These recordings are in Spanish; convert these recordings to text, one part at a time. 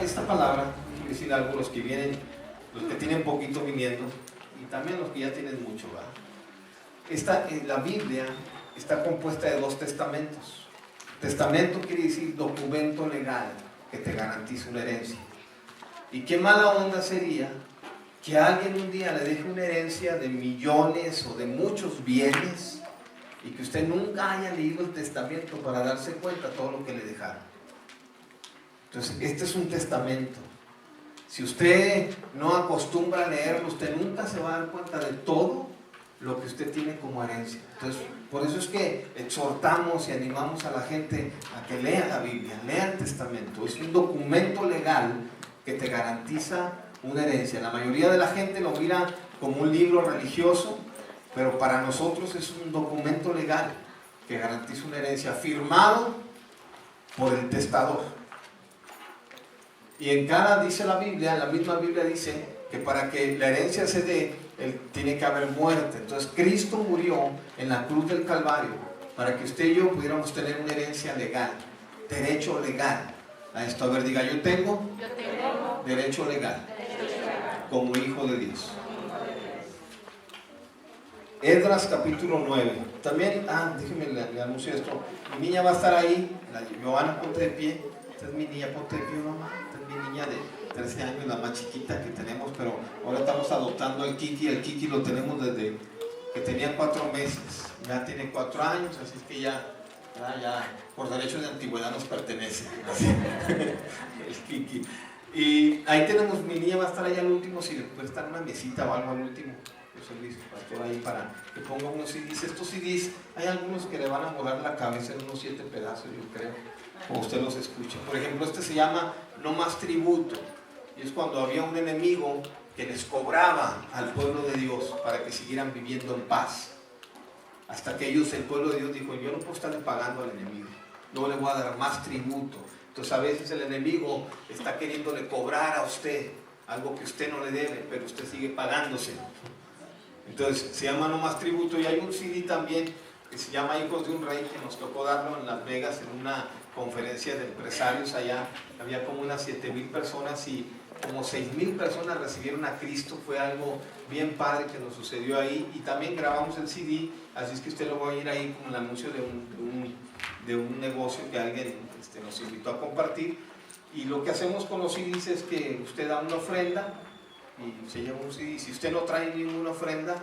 esta palabra, quiero decir algo, los que vienen, los que tienen poquito viniendo, y también los que ya tienen mucho, ¿verdad? La Biblia está compuesta de 2 testamentos. Testamento quiere decir documento legal que te garantiza una herencia. Y qué mala onda sería que alguien un día le deje una herencia de millones o de muchos bienes y que usted nunca haya leído el testamento para darse cuenta de todo lo que le dejaron. Entonces, este es un testamento. Si usted no acostumbra a leerlo, usted nunca se va a dar cuenta de todo lo que usted tiene como herencia. Entonces, por eso es que exhortamos y animamos a la gente a que lea la Biblia, lea el testamento. Es un documento legal que te garantiza una herencia. La mayoría de la gente lo mira como un libro religioso, pero para nosotros es un documento legal que garantiza una herencia firmado por el testador. Y en cada, dice la Biblia, en la misma Biblia dice que para que la herencia se dé, tiene que haber muerte. Entonces Cristo murió en la cruz del Calvario para que usted y yo pudiéramos tener una herencia legal, derecho legal a esto. A ver, diga, yo tengo derecho legal como hijo de Dios. Esdras capítulo 9. También, déjeme le anuncio esto. Mi niña va a estar ahí, Giovanna, ponte de pie. Esta es mi niña, ponte de pie, mamá. Esta es mi niña de 13 años, la más chiquita que tenemos, pero ahora estamos adoptando al Kiki. El Kiki lo tenemos desde que tenía 4 meses. Ya tiene 4 años, así es que ya por derechos de antigüedad nos pertenece. El Kiki. Y ahí tenemos, mi niña va a estar allá al último, si le puede estar una mesita o algo al último. José Luis, pastor, ahí para que ponga unos CDs. Estos CDs, hay algunos que le van a volar la cabeza en unos 7 pedazos, yo creo, o usted los escucha. Por ejemplo, este se llama No Más Tributo, y es cuando había un enemigo que les cobraba al pueblo de Dios para que siguieran viviendo en paz. Hasta que ellos, el pueblo de Dios, dijo: yo no puedo estarle pagando al enemigo, no le voy a dar más tributo. Entonces a veces el enemigo está queriéndole cobrar a usted algo que usted no le debe, pero usted sigue pagándose. Entonces se llama No Más Tributo. Y hay un CD también que se llama Hijos de un Rey, que nos tocó darlo en Las Vegas en una conferencia de empresarios allá. Había como unas 7,000 personas y como 6,000 personas recibieron a Cristo. Fue algo bien padre que nos sucedió ahí. Y también grabamos el CD, así es que usted lo va a ir ahí como el anuncio de un negocio que alguien nos invitó a compartir. Y lo que hacemos con los CDs es que usted da una ofrenda y se lleva un CD. Si usted no trae ninguna ofrenda,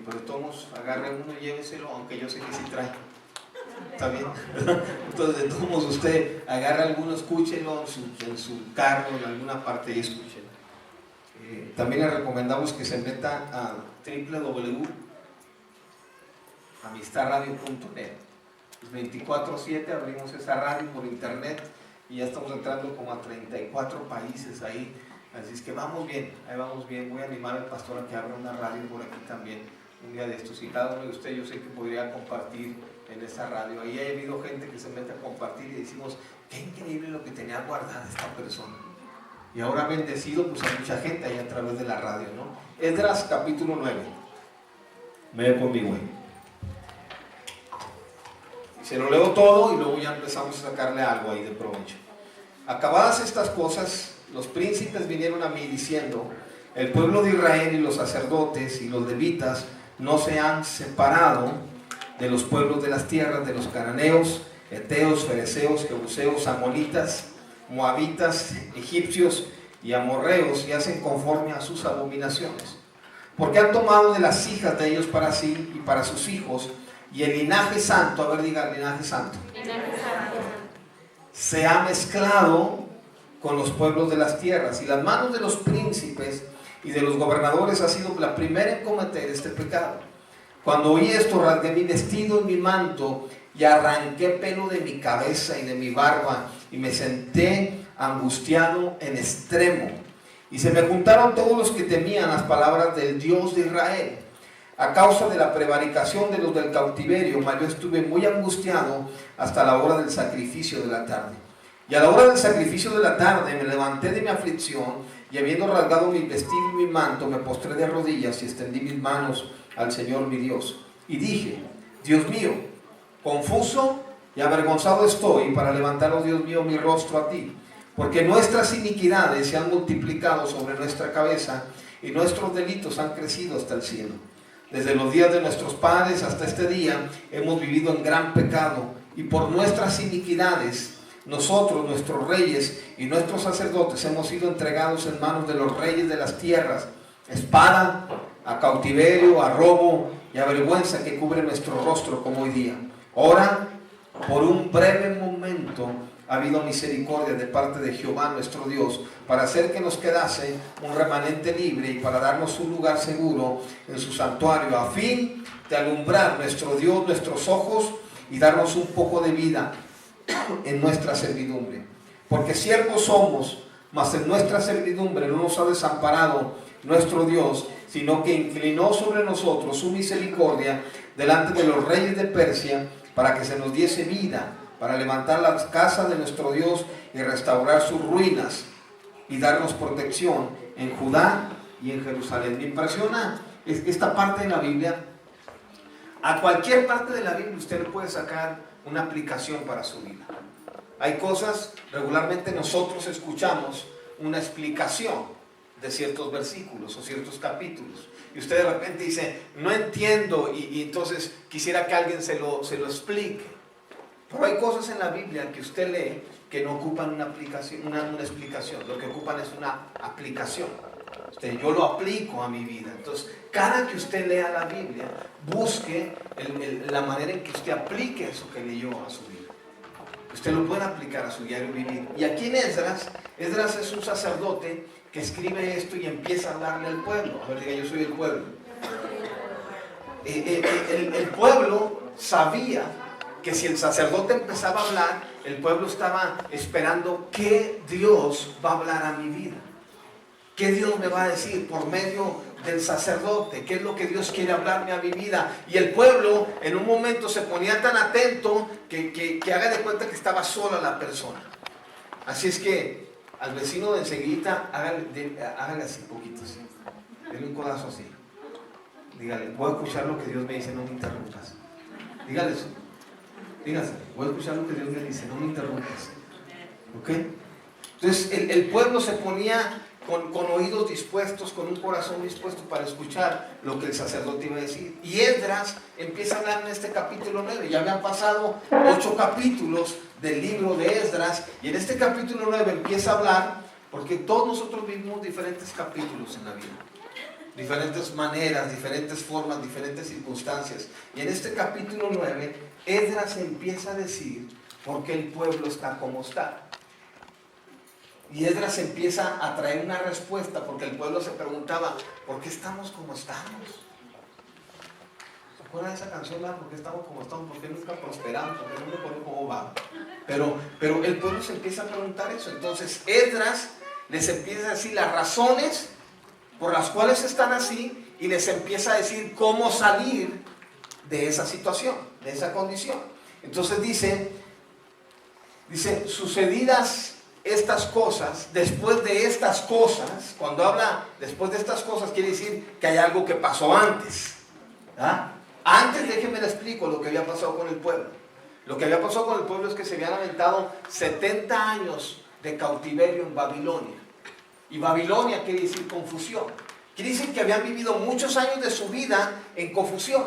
pero todos agarre uno y lléveselo, aunque yo sé que sí trae. ¿Está bien? Entonces, de todos modos, usted agarra alguno, escúchelo en su carro, en alguna parte, y escúchelo. También le recomendamos que se meta a www.amistadradio.net. 24/7 abrimos esa radio por internet y ya estamos entrando como a 34 países ahí. Así es que vamos bien, ahí vamos bien. Voy a animar al pastor a que abra una radio por aquí también un día de estos. Y cada uno de ustedes, yo sé que podría compartir en esa radio. Ahí ha habido gente que se mete a compartir y decimos: qué increíble lo que tenía guardada esta persona. Y ahora bendecido pues a mucha gente ahí a través de la radio, ¿no? Esdras capítulo 9. Ve conmigo ahí. Se lo leo todo y luego ya empezamos a sacarle algo ahí de provecho. Acabadas estas cosas, los príncipes vinieron a mí diciendo: el pueblo de Israel y los sacerdotes y los levitas no se han separado de los pueblos de las tierras de los cananeos, heteos, fereceos, jebuseos, amonitas, moabitas, egipcios y amorreos, y hacen conforme a sus abominaciones. Porque han tomado de las hijas de ellos para sí y para sus hijos, y el linaje santo, a ver, diga, linaje santo, se ha mezclado con los pueblos de las tierras, y las manos de los príncipes y de los gobernadores ha sido la primera en cometer este pecado. Cuando oí esto, rasgué mi vestido y mi manto, y arranqué pelo de mi cabeza y de mi barba, y me senté angustiado en extremo. Y se me juntaron todos los que temían las palabras del Dios de Israel, a causa de la prevaricación de los del cautiverio. Mas yo estuve muy angustiado hasta la hora del sacrificio de la tarde. Y a la hora del sacrificio de la tarde me levanté de mi aflicción, y habiendo rasgado mi vestido y mi manto, me postré de rodillas y extendí mis manos al Señor mi Dios. Y dije: Dios mío, confuso y avergonzado estoy para levantar, oh Dios mío, mi rostro a ti. porque nuestras iniquidades se han multiplicado sobre nuestra cabeza y nuestros delitos han crecido hasta el cielo. Desde los días de nuestros padres hasta este día hemos vivido en gran pecado, y por nuestras iniquidades nosotros, nuestros reyes y nuestros sacerdotes hemos sido entregados en manos de los reyes de las tierras, a espada, a cautiverio, a robo y a vergüenza que cubre nuestro rostro como hoy día. Ahora, por un breve momento, ha habido misericordia de parte de Jehová nuestro Dios para hacer que nos quedase un remanente libre y para darnos un lugar seguro en su santuario, a fin de alumbrar nuestro Dios nuestros ojos y darnos un poco de vida en nuestra servidumbre. Porque siervos somos, mas en nuestra servidumbre no nos ha desamparado nuestro Dios, sino que inclinó sobre nosotros su misericordia delante de los reyes de Persia, para que se nos diese vida, para levantar la casa de nuestro Dios y restaurar sus ruinas y darnos protección en Judá y en Jerusalén. Me impresiona esta parte de la Biblia. A cualquier parte de la Biblia usted le puede sacar una aplicación para su vida. Hay cosas, regularmente nosotros escuchamos una explicación de ciertos versículos o ciertos capítulos, y usted de repente dice, no entiendo, y entonces quisiera que alguien se lo explique. Pero hay cosas en la Biblia que usted lee que no ocupan una explicación, lo que ocupan es una aplicación. Yo lo aplico a mi vida. Entonces, cada que usted lea la Biblia, busque la manera en que usted aplique eso que leyó a su vida. Usted lo puede aplicar a su diario vivir. Y aquí en Esdras es un sacerdote que escribe esto y empieza a hablarle al pueblo. A ver, diga, yo soy el pueblo. El pueblo sabía que si el sacerdote empezaba a hablar, el pueblo estaba esperando qué Dios va a hablar a mi vida. ¿Qué Dios me va a decir por medio del sacerdote? ¿Qué es lo que Dios quiere hablarme a mi vida? Y el pueblo en un momento se ponía tan atento que haga de cuenta que estaba sola la persona. Así es que al vecino de enseguida, hágale así, poquito así. Denle un codazo así. Dígale, voy a escuchar lo que Dios me dice, no me interrumpas. Dígale eso. Dígase, voy a escuchar lo que Dios me dice, no me interrumpas. ¿Ok? Entonces el pueblo se ponía con oídos dispuestos, con un corazón dispuesto para escuchar lo que el sacerdote iba a decir. Y Esdras empieza a hablar en este capítulo 9. Ya habían pasado 8 capítulos del libro de Esdras, y en este capítulo 9 empieza a hablar, porque todos nosotros vivimos diferentes capítulos en la vida, diferentes maneras, diferentes formas, diferentes circunstancias. Y en este capítulo 9, Esdras empieza a decir por qué el pueblo está como está. Y Esdras empieza a traer una respuesta, porque el pueblo se preguntaba, ¿por qué estamos como estamos? ¿Se acuerdan de esa canción? ¿Por qué estamos como estamos? ¿Por qué nunca prosperamos? ¿Por qué no me acuerdo cómo va? Pero el pueblo se empieza a preguntar eso. Entonces Esdras les empieza a decir las razones por las cuales están así, y les empieza a decir cómo salir de esa situación, de esa condición. Entonces dice, sucedidas estas cosas, después de estas cosas, cuando habla después de estas cosas, quiere decir que hay algo que pasó antes. ¿Ah? Antes, déjenme le explico lo que había pasado con el pueblo. Lo que había pasado con el pueblo es que se habían aventado 70 años de cautiverio en Babilonia. Y Babilonia quiere decir confusión. Quiere decir que habían vivido muchos años de su vida en confusión.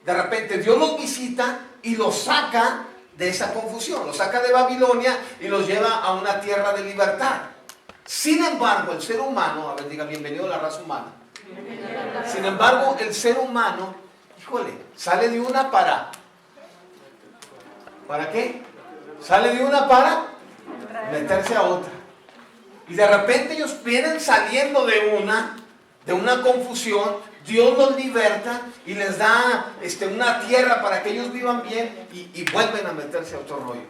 De repente Dios los visita y los saca de esa confusión, los saca de Babilonia y los lleva a una tierra de libertad. Sin embargo, el ser humano, a ver, diga, bienvenido a la raza humana. Sin embargo, el ser humano, híjole, sale de una ¿para qué? Sale de una para meterse a otra. Y de repente ellos vienen saliendo de una confusión. Dios los liberta y les da una tierra para que ellos vivan bien, y vuelven a meterse a otro rollo.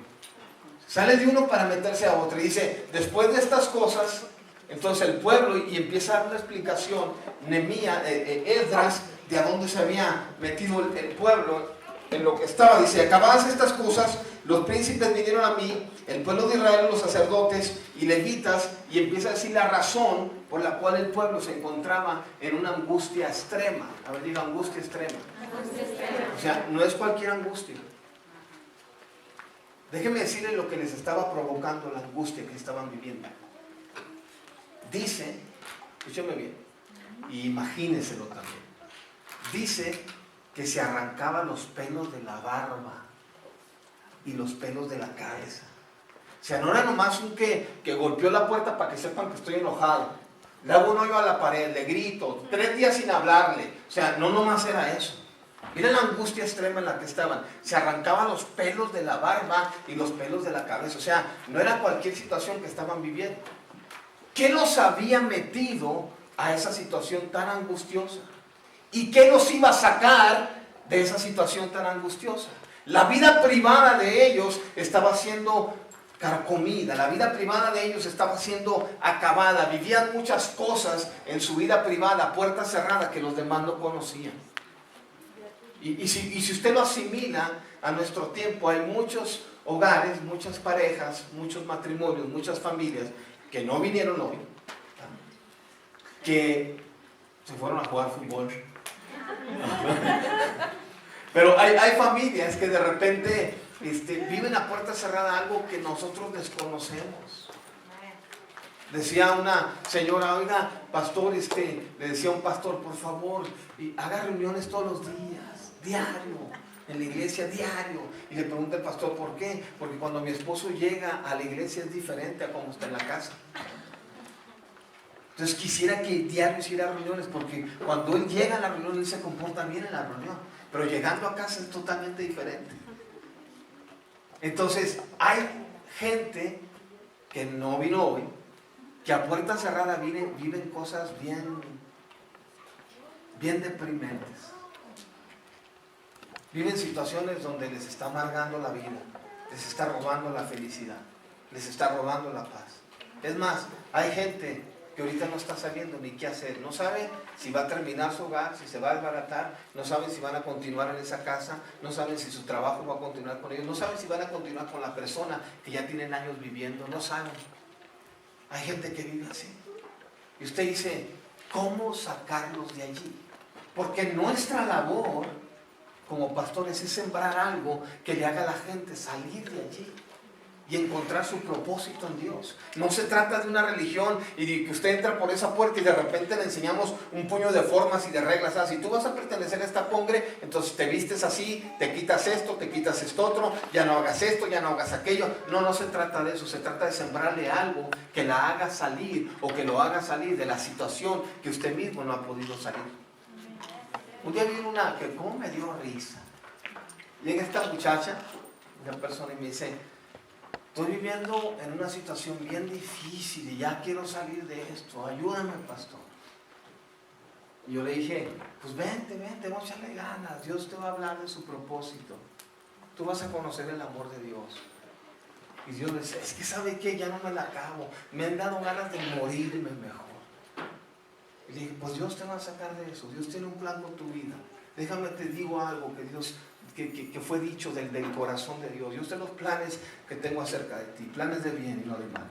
Sale de uno para meterse a otro. Y dice, después de estas cosas, entonces el pueblo, y empieza a dar una explicación, Esdras, de a dónde se había metido el pueblo, en lo que estaba. Dice, acabadas estas cosas, los príncipes vinieron a mí, el pueblo de Israel, los sacerdotes y levitas, y empieza a decir la razón por la cual el pueblo se encontraba en una angustia extrema. A ver, diga, angustia extrema. Angustia extrema. O sea, no es cualquier angustia. Déjenme decirles lo que les estaba provocando la angustia que estaban viviendo. Dice, escúchame bien, y imagínenselo también. Dice que se arrancaba los pelos de la barba y los pelos de la cabeza. O sea, no era nomás un que golpeó la puerta para que sepan que estoy enojado. Le hago un hoyo a la pared, le grito, 3 días sin hablarle. O sea, no nomás era eso. Miren la angustia extrema en la que estaban. Se arrancaban los pelos de la barba y los pelos de la cabeza. O sea, no era cualquier situación que estaban viviendo. ¿Qué los había metido a esa situación tan angustiosa? ¿Y qué los iba a sacar de esa situación tan angustiosa? La vida privada de ellos estaba siendo carcomida, la vida privada de ellos estaba siendo acabada. Vivían muchas cosas en su vida privada, puerta cerrada, que los demás no conocían. Y si usted lo asimila a nuestro tiempo, hay muchos hogares, muchas parejas, muchos matrimonios, muchas familias que no vinieron hoy, que se fueron a jugar fútbol. Pero hay familias que de repente viven a puerta cerrada algo que nosotros desconocemos. Decía una señora, oiga, pastor, le decía a un pastor, por favor, haga reuniones todos los días, diario, en la iglesia, diario. Y le pregunta el pastor, ¿por qué? Porque cuando mi esposo llega a la iglesia es diferente a como está en la casa. Entonces quisiera que diario hiciera reuniones, porque cuando él llega a la reunión, él se comporta bien en la reunión. Pero llegando a casa es totalmente diferente. Entonces, hay gente que no vino hoy, que a puerta cerrada viven cosas bien deprimentes. Viven situaciones donde les está amargando la vida, les está robando la felicidad, les está robando la paz. Es más, hay gente que ahorita no está sabiendo ni qué hacer, no sabe si va a terminar su hogar, si se va a desbaratar, no saben si van a continuar en esa casa, no saben si su trabajo va a continuar con ellos, no saben si van a continuar con la persona que ya tienen años viviendo, no saben. Hay gente que vive así. Y usted dice, ¿cómo sacarlos de allí? Porque nuestra labor como pastores es sembrar algo que le haga a la gente salir de allí y encontrar su propósito en Dios. No se trata de una religión y de que usted entra por esa puerta y de repente le enseñamos un puño de formas y de reglas. Si tú vas a pertenecer a esta congre, entonces te vistes así, te quitas esto otro, ya no hagas esto, ya no hagas aquello. No se trata de eso, se trata de sembrarle algo que la haga salir o que lo haga salir de la situación que usted mismo no ha podido salir. Un día vi una que como me dio risa. Llega esta muchacha, una persona, y me dice, estoy viviendo en una situación bien difícil y ya quiero salir de esto, ayúdame, pastor. Y yo le dije, pues vente, vamos a echarle ganas, Dios te va a hablar de su propósito, tú vas a conocer el amor de Dios. Y Dios le dice, es que ¿sabe qué? Ya no me la acabo, me han dado ganas de morirme mejor. Y le dije, pues Dios te va a sacar de eso, Dios tiene un plan con tu vida. Déjame te digo algo que Dios... Que fue dicho del corazón de Dios. Yo sé los planes que tengo acerca de ti, planes de bien y no de mal.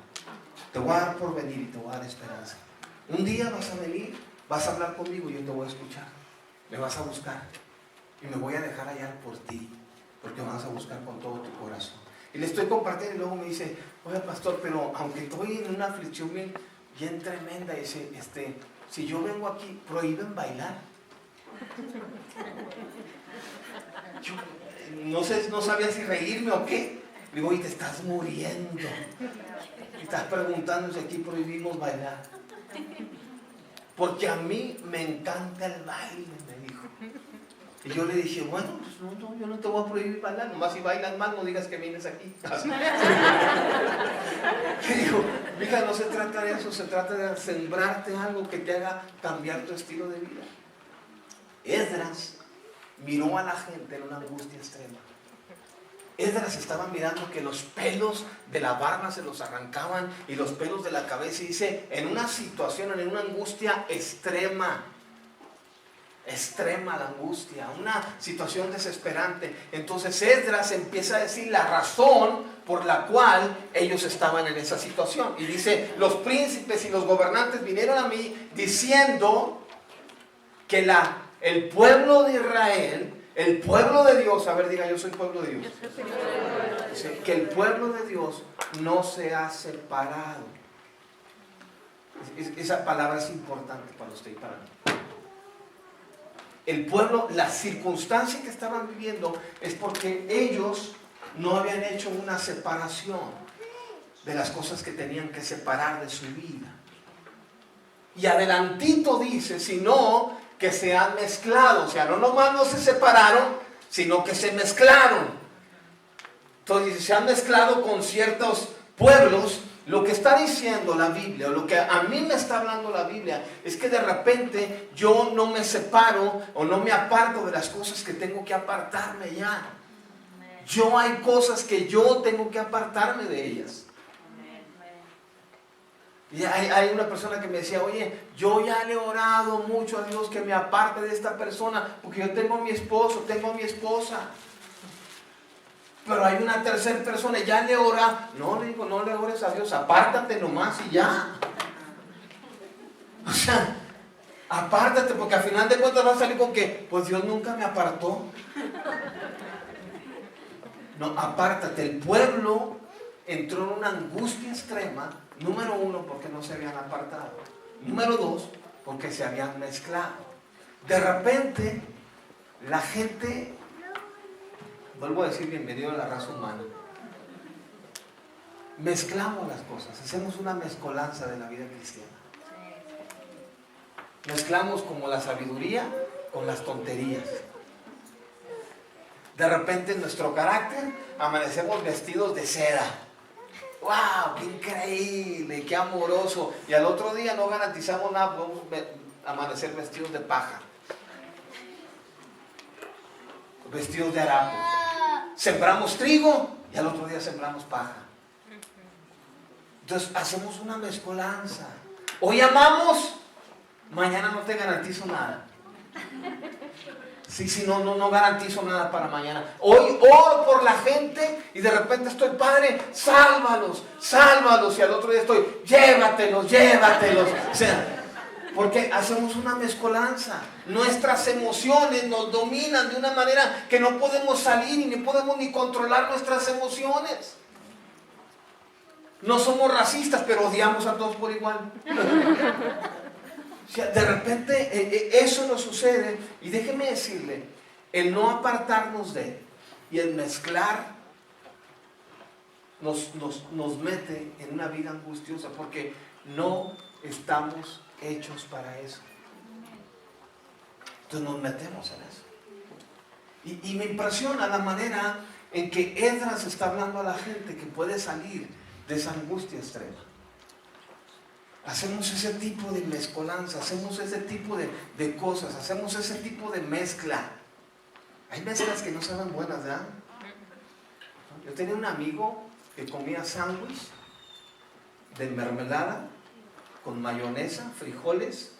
Te voy a dar por venir y te voy a dar esperanza. Un día vas a venir, vas a hablar conmigo y yo te voy a escuchar. Me vas a buscar y me voy a dejar hallar por ti, porque me vas a buscar con todo tu corazón. Y le estoy compartiendo y luego me dice, oye pastor, pero aunque estoy en una aflicción bien tremenda, dice, si yo vengo aquí, prohíben bailar. Yo no sabía si reírme o qué. Le digo, y te estás muriendo. Y estás preguntando si aquí prohibimos bailar. Porque a mí me encanta el baile, me dijo. Y yo le dije, bueno, pues no, yo no te voy a prohibir bailar. Nomás si bailas mal, no digas que vienes aquí. Le digo, mija, no se trata de eso, se trata de sembrarte algo que te haga cambiar tu estilo de vida. Esdras miró a la gente en una angustia extrema. Esdras estaba mirando que los pelos de la barba se los arrancaban y los pelos de la cabeza, y dice, en una situación, en una angustia extrema la angustia, una situación desesperante. Entonces Esdras empieza a decir la razón por la cual ellos estaban en esa situación. Y dice, los príncipes y los gobernantes vinieron a mí diciendo que el pueblo de Israel el pueblo de Dios, a ver, diga, yo soy pueblo de Dios. Dice que el pueblo de Dios no se ha separado. Esa palabra es importante para usted y para mí. El pueblo, la circunstancia que estaban viviendo es porque ellos no habían hecho una separación de las cosas que tenían que separar de su vida. Y adelantito dice, sino que se han mezclado. O sea, no nomás no se separaron, sino que se mezclaron. Entonces, se han mezclado con ciertos pueblos. Lo que está diciendo la Biblia, o lo que a mí me está hablando la Biblia, es que de repente yo no me separo o no me aparto de las cosas que tengo que apartarme ya. Yo hay cosas que yo tengo que apartarme de ellas. Y hay una persona que me decía, oye, yo ya le he orado mucho a Dios que me aparte de esta persona, porque yo tengo a mi esposo, tengo a mi esposa. Pero hay una tercera persona, ya le ora. No, le digo, no le ores a Dios, apártate nomás y ya. O sea, apártate, porque al final de cuentas vas a salir con que, pues Dios nunca me apartó. No, apártate. El pueblo entró en una angustia extrema. Número uno, porque no se habían apartado. Número dos, porque se habían mezclado. De repente, la gente, vuelvo a decir, bienvenido a la raza humana. Mezclamos las cosas, hacemos una mezcolanza de la vida cristiana. Mezclamos como la sabiduría con las tonterías. De repente en nuestro carácter amanecemos vestidos de seda. ¡Wow! ¡Qué increíble! ¡Qué amoroso! Y al otro día no garantizamos nada, podemos amanecer vestidos de paja. Vestidos de harapos. Sembramos trigo y al otro día sembramos paja. Entonces hacemos una mezcolanza. Hoy amamos, mañana no te garantizo nada. Sí, no garantizo nada para mañana. Hoy oro por la gente y de repente estoy, Padre, sálvalos, sálvalos. Y al otro día estoy, llévatelos. O sea, porque hacemos una mezcolanza. Nuestras emociones nos dominan de una manera que no podemos salir y ni podemos ni controlar nuestras emociones. No somos racistas, pero odiamos a todos por igual. O sea, de repente eso nos sucede. Y déjeme decirle, el no apartarnos de él y el mezclar nos mete en una vida angustiosa, porque no estamos hechos para eso. Entonces nos metemos en eso. Y me impresiona la manera en que Esdras está hablando a la gente que puede salir de esa angustia extrema. Hacemos ese tipo de mezcolanza, hacemos ese tipo de cosas, hacemos ese tipo de mezcla. Hay mezclas que no saben buenas, ¿verdad? Yo tenía un amigo que comía sándwich de mermelada con mayonesa, frijoles,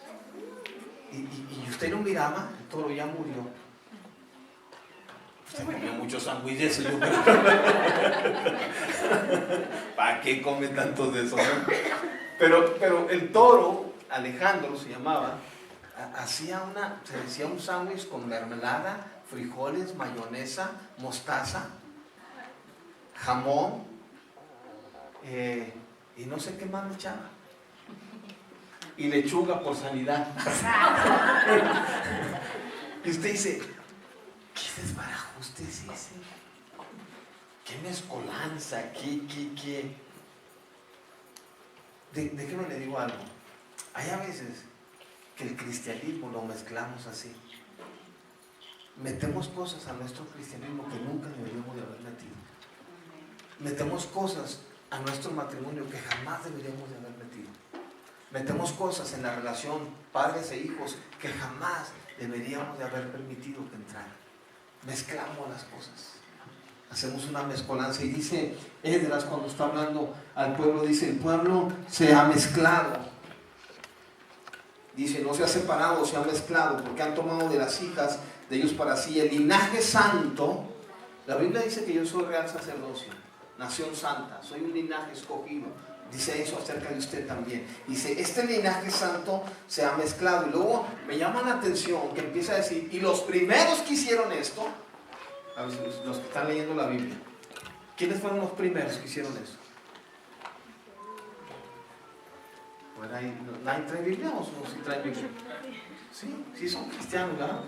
y usted lo miraba, el toro ya murió. Usted comía muchos sándwiches, yo creo. ¿Para qué come tantos de esos? Pero el toro, Alejandro se llamaba, se decía un sándwich con mermelada, frijoles, mayonesa, mostaza, jamón, y no sé qué más le echaba. Y lechuga por sanidad. Y usted dice, ¿qué desbarajuste es ese? ¿Qué mezcolanza? ¿Qué? Déjeme le digo algo. Hay a veces que el cristianismo lo mezclamos así. Metemos cosas a nuestro cristianismo que nunca deberíamos de haber metido. Metemos cosas a nuestro matrimonio que jamás deberíamos de haber metido. Metemos cosas en la relación padres e hijos que jamás deberíamos de haber permitido que entraran. Mezclamos las cosas. Hacemos una mezcolanza. Y dice Esdras, cuando está hablando al pueblo, dice, el pueblo se ha mezclado. Dice, no se ha separado, se ha mezclado, porque han tomado de las hijas de ellos para sí el linaje santo. La Biblia dice que yo soy real sacerdocio, nación santa, soy un linaje escogido, dice eso acerca de usted también. Dice, este linaje santo se ha mezclado. Y luego me llama la atención que empieza a decir, y los primeros que hicieron esto, a ver, los que están leyendo la Biblia, ¿quiénes fueron los primeros que hicieron eso? ¿Nadie trae Biblia o sí trae Biblia? Sí son cristianos, ¿verdad?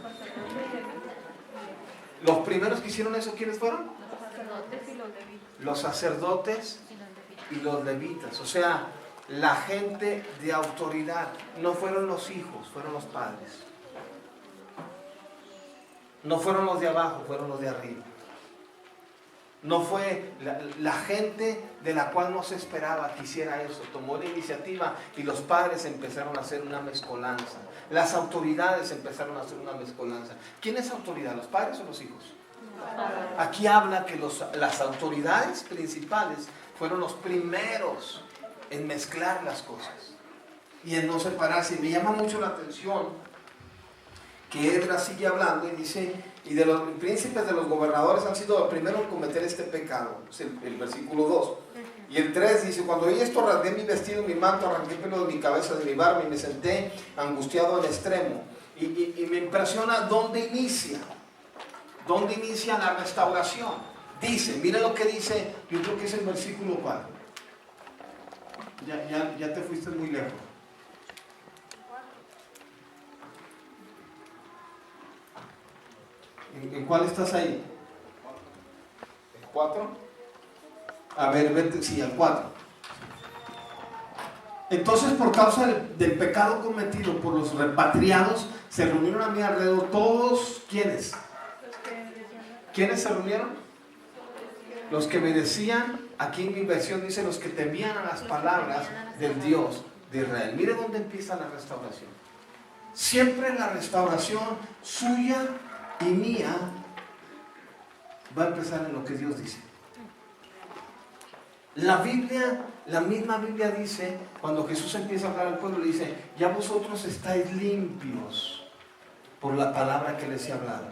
Los primeros que hicieron eso, ¿quiénes fueron? Los sacerdotes y los levitas. O sea, la gente de autoridad. No fueron los hijos, fueron los padres. No fueron los de abajo, fueron los de arriba. No fue la gente de la cual no se esperaba que hiciera eso. Tomó la iniciativa y los padres empezaron a hacer una mezcolanza. Las autoridades empezaron a hacer una mezcolanza. ¿Quién es autoridad? ¿Los padres o los hijos? Aquí habla que las autoridades principales fueron los primeros en mezclar las cosas y en no separarse. Y me llama mucho la atención que Esdras sigue hablando y dice, y de los príncipes de los gobernadores han sido los primeros en cometer este pecado. Es el versículo 2. Y el 3 dice, cuando oí esto rasgué mi vestido, mi manto, arranqué pelo de mi cabeza, de mi barba, y me senté angustiado al extremo. Y me impresiona dónde inicia la restauración. Dice, mira lo que dice, yo creo que es el versículo 4. Ya te fuiste muy lejos. ¿En cuál estás ahí? ¿El 4? A ver, vete, sí, al 4. Entonces, por causa del pecado cometido por los repatriados, se reunieron a mi alrededor todos, ¿quiénes? ¿Quiénes se reunieron? Los que obedecían, aquí en mi versión dice, los que temían a las palabras del Dios de Israel. Mire dónde empieza la restauración. Siempre la restauración suya y mía va a empezar en lo que Dios dice. La misma Biblia dice, cuando Jesús empieza a hablar al pueblo, le dice, ya vosotros estáis limpios por la palabra que les he hablado.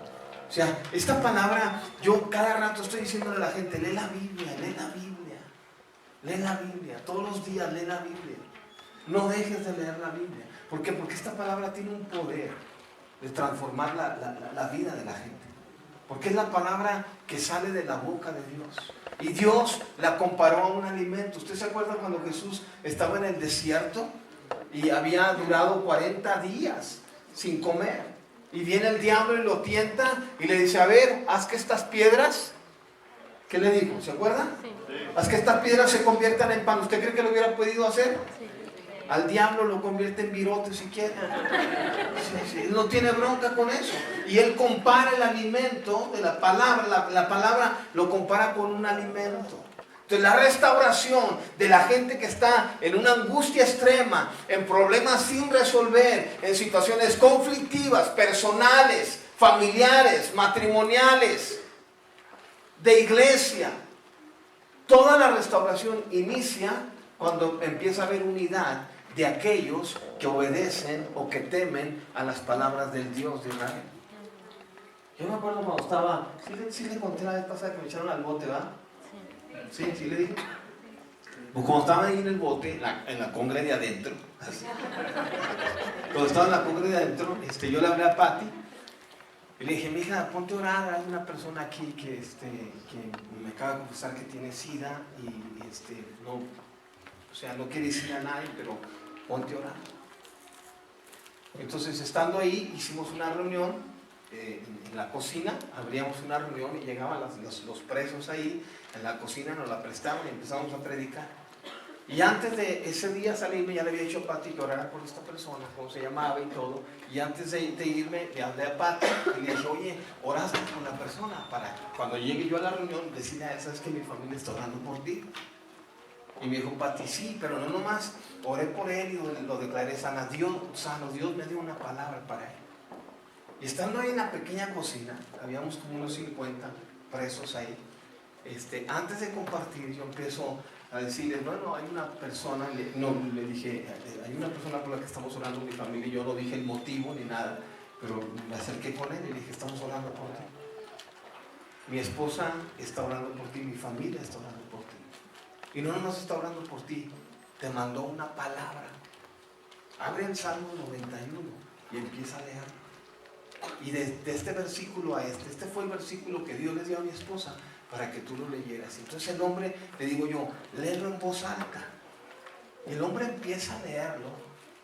O sea, esta palabra, yo cada rato estoy diciéndole a la gente, lee la Biblia, lee la Biblia, lee la Biblia, todos los días lee la Biblia. No dejes de leer la Biblia. ¿Por qué? Porque esta palabra tiene un poder de transformar la vida de la gente. Porque es la palabra que sale de la boca de Dios. Y Dios la comparó a un alimento. ¿Usted se acuerda cuando Jesús estaba en el desierto y había durado 40 días sin comer? Y viene el diablo y lo tienta y le dice, a ver, haz que estas piedras, ¿qué le dijo? ¿Se acuerda? Sí. Haz que estas piedras se conviertan en pan. ¿Usted cree que lo hubiera podido hacer? Sí. Al diablo lo convierte en virote si quiere. Sí, él no tiene bronca con eso. Y él compara el alimento de la palabra, la palabra lo compara con un alimento. Entonces la restauración de la gente que está en una angustia extrema, en problemas sin resolver, en situaciones conflictivas, personales, familiares, matrimoniales, de iglesia. Toda la restauración inicia cuando empieza a haber unidad de aquellos que obedecen o que temen a las palabras del Dios de Israel. Yo me acuerdo cuando estaba, sí le conté la vez pasada que me echaron al bote, ¿verdad? Sí le dije. Pues cuando estaba ahí en el bote, en la congre de adentro, cuando estaba en la congre de adentro, yo le hablé a Patti y le dije, mija, ponte a orar, hay una persona aquí que me acaba de confesar que tiene SIDA y no, o sea, no quiere decir a nadie, pero ponte a orar. Entonces, estando ahí, hicimos una reunión en la cocina, abríamos una reunión y llegaban los presos ahí, en la cocina nos la prestaban y empezamos a predicar. Y antes de ese día salirme, ya le había dicho a Patti que orara por esta persona, cómo se llamaba y todo. Y antes de irme, le hablé a Patti y le dije, oye, oraste con la persona para cuando llegue yo a la reunión, decirle a él, sabes que mi familia está orando por ti. Y me dijo Patti, sí, pero no nomás, oré por él y lo declaré sano. Dios me dio una palabra para él. Y estando ahí en la pequeña cocina, habíamos como unos 50 presos ahí. Antes de compartir, yo empiezo a decirle, bueno, hay una persona, le dije, hay una persona por la que estamos orando mi familia, y yo no dije el motivo ni nada, pero me acerqué con él y le dije, estamos orando por ti. Mi esposa está orando por ti, mi familia está orando por ti. Y no nomás está orando por ti, te mandó una palabra. Abre el Salmo 91 y empieza a leer. Y de este versículo a este fue el versículo que Dios le dio a mi esposa para que tú lo leyeras. Entonces el hombre, le digo yo, léelo en voz alta. Y el hombre empieza a leerlo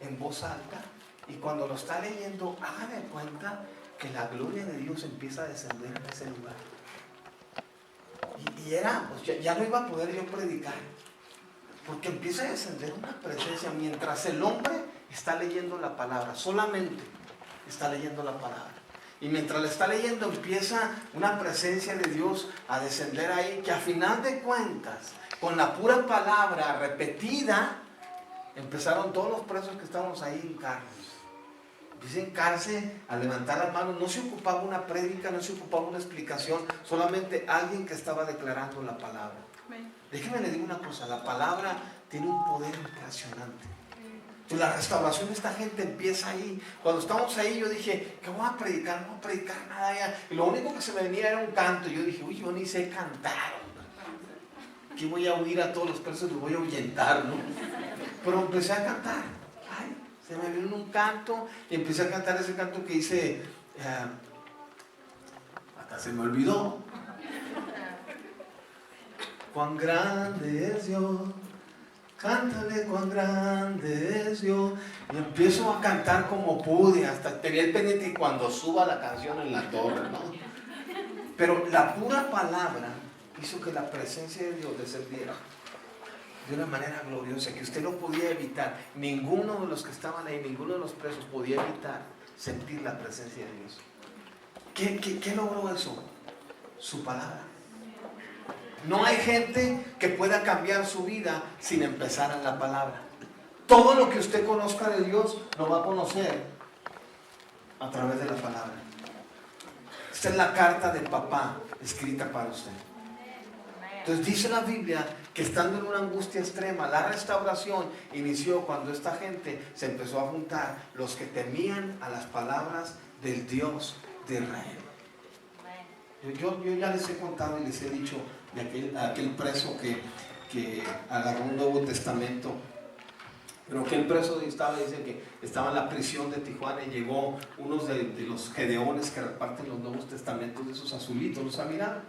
en voz alta, y cuando lo está leyendo, haga de cuenta que la gloria de Dios empieza a descender en ese lugar. Y era, pues ya no iba a poder yo predicar, porque empieza a descender una presencia mientras el hombre está leyendo la palabra, solamente está leyendo la palabra. Y mientras le está leyendo empieza una presencia de Dios a descender ahí, que a final de cuentas, con la pura palabra repetida, empezaron todos los presos que estábamos ahí en hincarse. Empieza a hincarse, a levantar las manos. No se ocupaba una prédica, no se ocupaba una explicación, solamente alguien que estaba declarando la palabra. Déjeme le digo una cosa, la palabra tiene un poder impresionante. Pues la restauración de esta gente empieza ahí. Cuando estamos ahí yo dije, ¿qué voy a predicar? No voy a predicar nada ya. Y lo único que se me venía era un canto. Yo dije, uy, yo ni sé cantar. Aquí voy a huir a todos los presos, los voy a ahuyentar, ¿no? Pero empecé a cantar. Ay, se me vino un canto y empecé a cantar ese canto que dice, hasta se me olvidó. Cuán grande es Dios, cántale cuán grande es Dios. Y empiezo a cantar como pude, hasta tenía el pendiente y cuando suba la canción en la torre, ¿no? Pero la pura palabra hizo que la presencia de Dios descendiera de una manera gloriosa, que usted no podía evitar. Ninguno de los que estaban ahí, ninguno de los presos podía evitar sentir la presencia de Dios. ¿Qué logró eso? Su palabra. No hay gente que pueda cambiar su vida sin empezar en la palabra. Todo lo que usted conozca de Dios lo va a conocer a través de la palabra. Esta es la carta de papá escrita para usted. Entonces dice la Biblia que estando en una angustia extrema, la restauración inició cuando esta gente se empezó a juntar, los que temían a las palabras del Dios de Israel. Yo ya les he contado y les he dicho de aquel preso que agarró un Nuevo Testamento. Pero aquel preso dice que estaba en la prisión de Tijuana y llegó unos de los gedeones que reparten los Nuevos Testamentos, de esos azulitos, los ha mirado,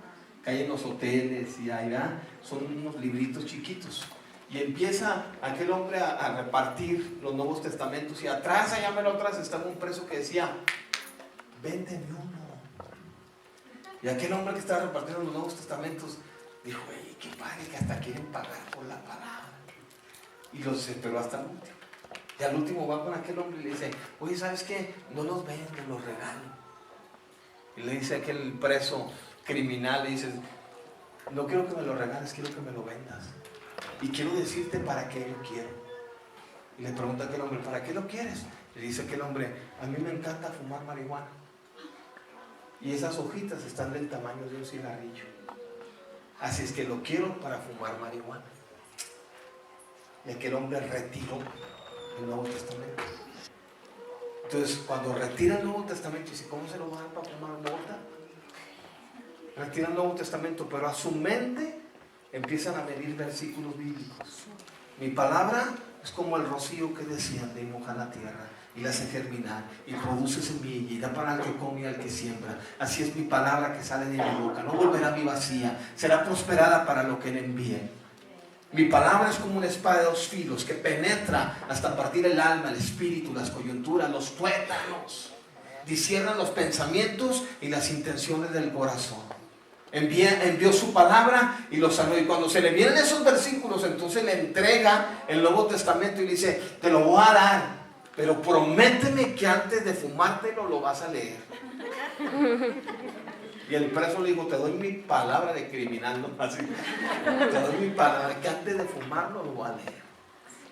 que hay en los hoteles y allá, son unos libritos chiquitos. Y empieza aquel hombre a repartir los Nuevos Testamentos, y atrás, allá menos atrás, estaba un preso que decía, véndeme uno. Y aquel hombre que estaba repartiendo los Nuevos Testamentos dijo, ¡ey, qué padre que hasta quieren pagar por la palabra! Y los esperó hasta el último. Y al último va con aquel hombre y le dice, oye, ¿sabes qué? No los vendo, los regalo. Y le dice aquel preso criminal, le dice, no quiero que me lo regales, quiero que me lo vendas. Y quiero decirte para qué lo quiero. Y le pregunta a aquel hombre, ¿para qué lo quieres? Le dice aquel hombre, a mí me encanta fumar marihuana. Y esas hojitas están del tamaño de un cigarrillo. Así es que lo quiero para fumar marihuana. Y aquel hombre retiró el Nuevo Testamento. Entonces, cuando retira el Nuevo Testamento, dice, ¿cómo se lo va a dar para fumar mota? Retira el Nuevo Testamento, pero a su mente empiezan a venir versículos bíblicos. Mi palabra es como el rocío que desciende y moja la tierra y la hace germinar y produce semilla y da para el que come y al que siembra. Así es mi palabra que sale de mi boca, no volverá a mi vacía, será prosperada para lo que le envíe. Mi palabra es como una espada de dos filos que penetra hasta partir el alma, el espíritu, las coyunturas, los tuétanos, disciernan los pensamientos y las intenciones del corazón. Envió su palabra y lo sanó. Y cuando se le vienen esos versículos, entonces le entrega el Nuevo Testamento y le dice, te lo voy a dar, pero prométeme que antes de fumártelo lo vas a leer. Y el preso le dijo, te doy mi palabra de criminal, ¿no? Así, te doy mi palabra que antes de fumarlo lo voy a leer.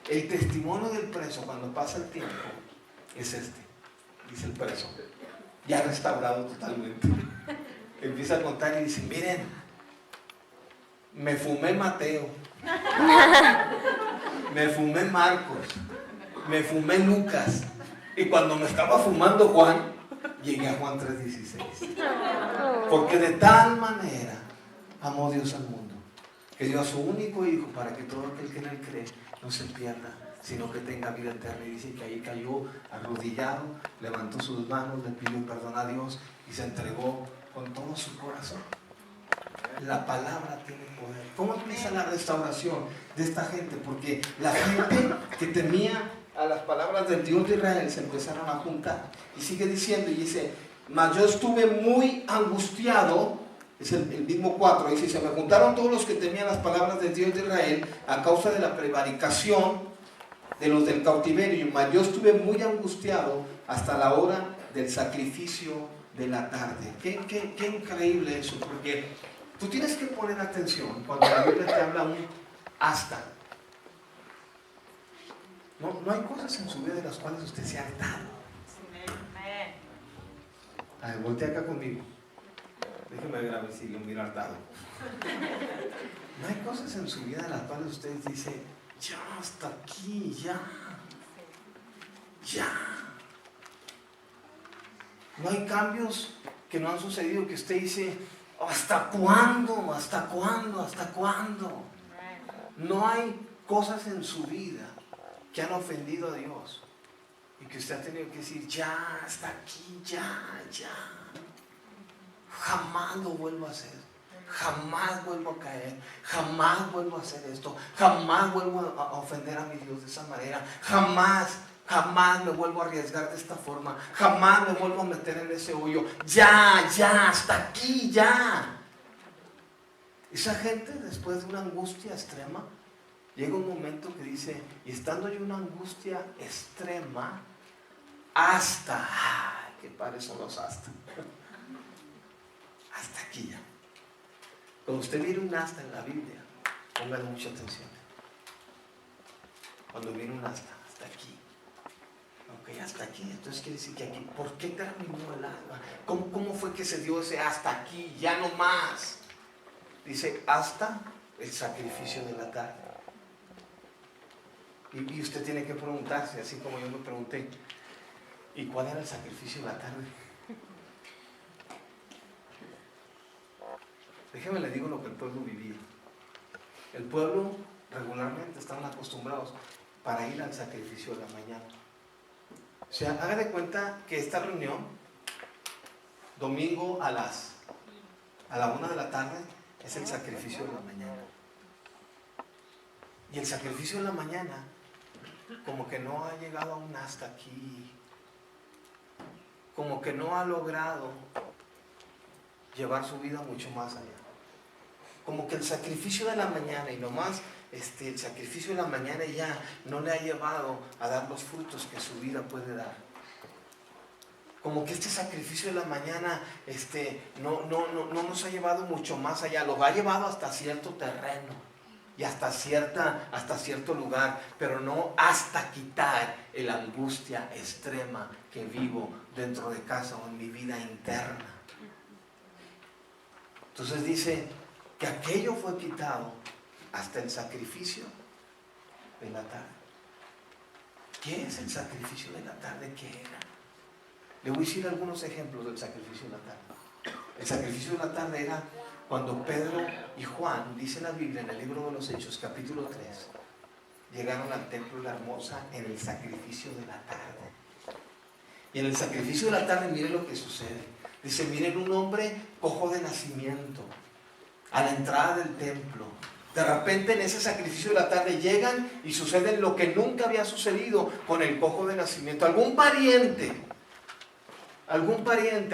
El testimonio del preso cuando pasa el tiempo es este, dice el preso, ya restaurado totalmente. Empieza a contar y dice, miren, me fumé Mateo, me fumé Marcos, me fumé Lucas, y cuando me estaba fumando Juan, llegué a Juan 3:16. Porque de tal manera amó Dios al mundo, que dio a su único hijo para que todo aquel que en él cree no se pierda, sino que tenga vida eterna. Y dice que ahí cayó arrodillado, levantó sus manos, le pidió perdón a Dios y se entregó con todo su corazón. La palabra tiene poder. ¿Cómo empieza la restauración de esta gente? Porque la gente que temía a las palabras del Dios de Israel se empezaron a juntar. Y sigue diciendo, y dice, mas yo estuve muy angustiado. Es el mismo 4, dice, se me juntaron todos los que temían las palabras del Dios de Israel a causa de la prevaricación de los del cautiverio, mas yo estuve muy angustiado hasta la hora del sacrificio de la tarde. Qué increíble eso, porque tú tienes que poner atención cuando la Biblia te habla un hasta. No hay cosas en su vida de las cuales usted se ha hartado. A ver, voltea acá conmigo. Déjeme ver a ver si lo miro hartado. No hay cosas en su vida de las cuales usted dice, ya, hasta aquí, ya. No hay cambios que no han sucedido que usted dice, ¿hasta cuándo? ¿Hasta cuándo? ¿Hasta cuándo? No hay cosas en su vida que han ofendido a Dios y que usted ha tenido que decir, ya, hasta aquí, ya. Jamás lo vuelvo a hacer. Jamás vuelvo a caer. Jamás vuelvo a hacer esto. Jamás vuelvo a ofender a mi Dios de esa manera. Jamás me vuelvo a arriesgar de esta forma. Jamás me vuelvo a meter en ese hoyo. Ya, hasta aquí, ya. Esa gente, después de una angustia extrema, llega un momento que dice, y estando yo en una angustia extrema, hasta, qué padres son los hasta aquí ya. Cuando usted mire un hasta en la Biblia, póngale mucha atención. Cuando mire un hasta aquí. Ok, hasta aquí. Entonces quiere decir que aquí, ¿por qué terminó el alma? ¿Cómo fue que se dio ese hasta aquí? Ya no más. Dice, hasta el sacrificio de la tarde. Y usted tiene que preguntarse, así como yo me pregunté, ¿y cuál era el sacrificio de la tarde? Déjeme le digo lo que el pueblo vivía. El pueblo regularmente estaban acostumbrados para ir al sacrificio de la mañana. O sea, haga de cuenta que esta reunión, domingo a la 1 de la tarde, es el sacrificio de la mañana. Y el sacrificio de la mañana, como que no ha llegado aún hasta aquí. Como que no ha logrado llevar su vida mucho más allá. Como que el sacrificio de la mañana y nomás el sacrificio de la mañana ya no le ha llevado a dar los frutos que su vida puede dar. Como que este sacrificio de la mañana no nos ha llevado mucho más allá, lo ha llevado hasta cierto terreno y hasta cierto lugar, pero no hasta quitar la angustia extrema que vivo dentro de casa o en mi vida interna. Entonces dice que aquello fue quitado hasta el sacrificio de la tarde. ¿Qué es el sacrificio de la tarde? ¿Qué era? Le voy a decir algunos ejemplos del sacrificio de la tarde. El sacrificio de la tarde era cuando Pedro y Juan, dice la Biblia en el libro de los Hechos, capítulo 3, llegaron al templo de la Hermosa en el sacrificio de la tarde. Y en el sacrificio de la tarde, miren lo que sucede. Dice, miren un hombre cojo de nacimiento a la entrada del templo. De repente en ese sacrificio de la tarde llegan y sucede lo que nunca había sucedido con el cojo de nacimiento. Algún pariente,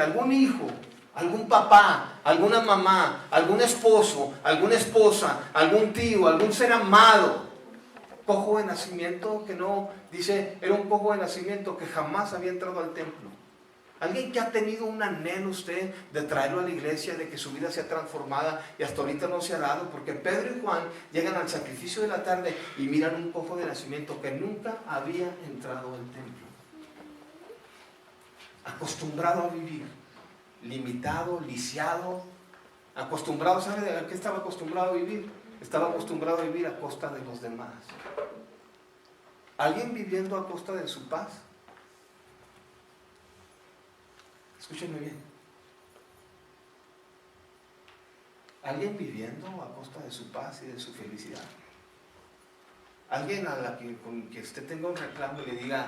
algún hijo, algún papá, alguna mamá, algún esposo, alguna esposa, algún tío, algún ser amado, cojo de nacimiento que no, dice, era un cojo de nacimiento que jamás había entrado al templo. Alguien que ha tenido un anhelo usted de traerlo a la iglesia, de que su vida sea transformada y hasta ahorita no se ha dado, porque Pedro y Juan llegan al sacrificio de la tarde y miran un cojo de nacimiento que nunca había entrado al templo. Acostumbrado a vivir, limitado, lisiado, acostumbrado, ¿sabe a qué estaba acostumbrado a vivir? Estaba acostumbrado a vivir a costa de los demás. ¿Alguien viviendo a costa de su paz? Escúchenme bien. ¿Alguien viviendo a costa de su paz y de su felicidad? Alguien con que usted tenga un reclamo y le diga,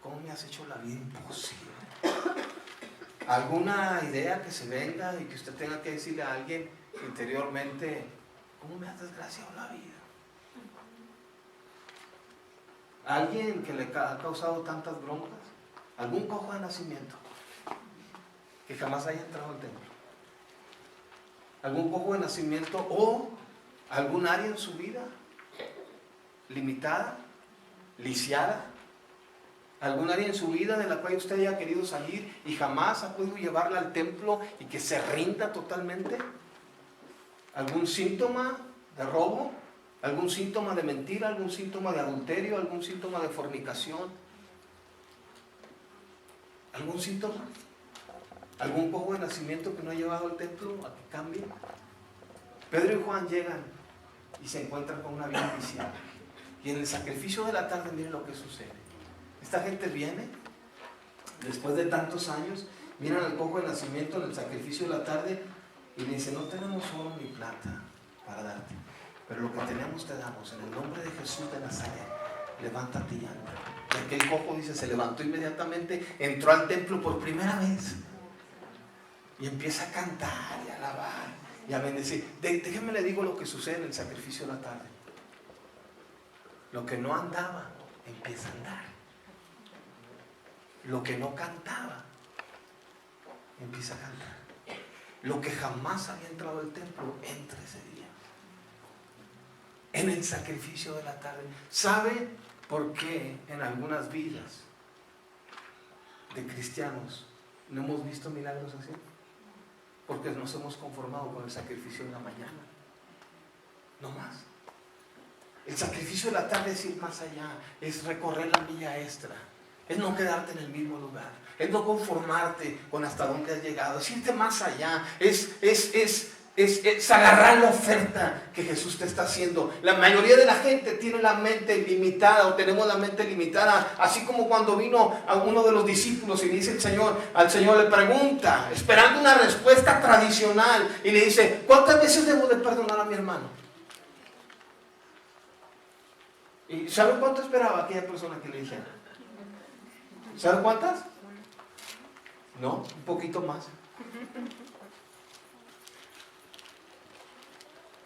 ¿cómo me has hecho la vida imposible? Alguna idea que se venga y que usted tenga que decirle a alguien interiormente, ¿cómo me has desgraciado la vida? Alguien que le ha causado tantas broncas, algún cojo de nacimiento que jamás haya entrado al templo, algún cojo de nacimiento o algún área en su vida limitada, lisiada, algún área en su vida de la cual usted haya querido salir y jamás ha podido llevarla al templo y que se rinda totalmente, algún síntoma de robo, algún síntoma de mentira, algún síntoma de adulterio, algún síntoma de fornicación, algún síntoma, algún cojo de nacimiento que no ha llevado al templo a que cambie. Pedro y Juan llegan y se encuentran con una vida viciada. Y en el sacrificio de la tarde, miren lo que sucede. Esta gente viene, después de tantos años, miran al cojo de nacimiento en el sacrificio de la tarde y le dicen, no tenemos oro ni plata para darte, pero lo que tenemos te damos, en el nombre de Jesús de Nazaret, levántate y anda. Y aquel cojo, dice, se levantó inmediatamente, entró al templo por primera vez y empieza a cantar y a alabar y a bendecir. Déjenme le digo lo que sucede en el sacrificio de la tarde. Lo que no andaba, empieza a andar. Lo que no cantaba, empieza a cantar. Lo que jamás había entrado al templo, entra ese día. En el sacrificio de la tarde. ¿Sabe por qué en algunas vidas de cristianos no hemos visto milagros así? Porque nos hemos conformado con el sacrificio de la mañana. No más. El sacrificio de la tarde es ir más allá, es recorrer la milla extra, es no quedarte en el mismo lugar, es no conformarte con hasta dónde has llegado, es irte más allá, es agarrar la oferta que Jesús te está haciendo. La mayoría de la gente tiene la mente limitada o tenemos la mente limitada, así como cuando vino a uno de los discípulos y le dice al Señor le pregunta, esperando una respuesta tradicional, y le dice, ¿cuántas veces debo de perdonar a mi hermano? ¿Y sabe cuánto esperaba aquella persona que le dijera? ¿Sabe cuántas? No, un poquito más.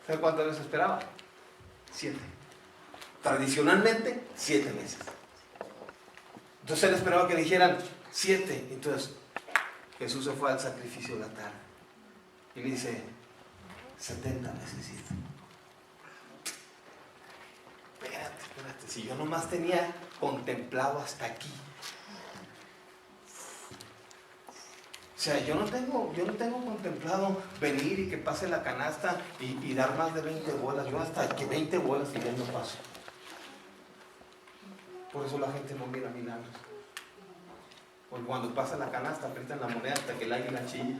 ¿Sabe cuántas veces esperaba? 7. Tradicionalmente, 7 veces. Entonces él esperaba que le dijeran 7. Entonces Jesús se fue al sacrificio de la tarde y le dice 70 veces 7. Espérate, si yo nomás tenía contemplado hasta aquí. O sea, yo no tengo contemplado venir y que pase la canasta y dar más de 20 bolas. Yo hasta que 20 bolas y ya no paso. Por eso la gente no mira milagros. Porque cuando pasa la canasta aprietan la moneda hasta que el águila chilla.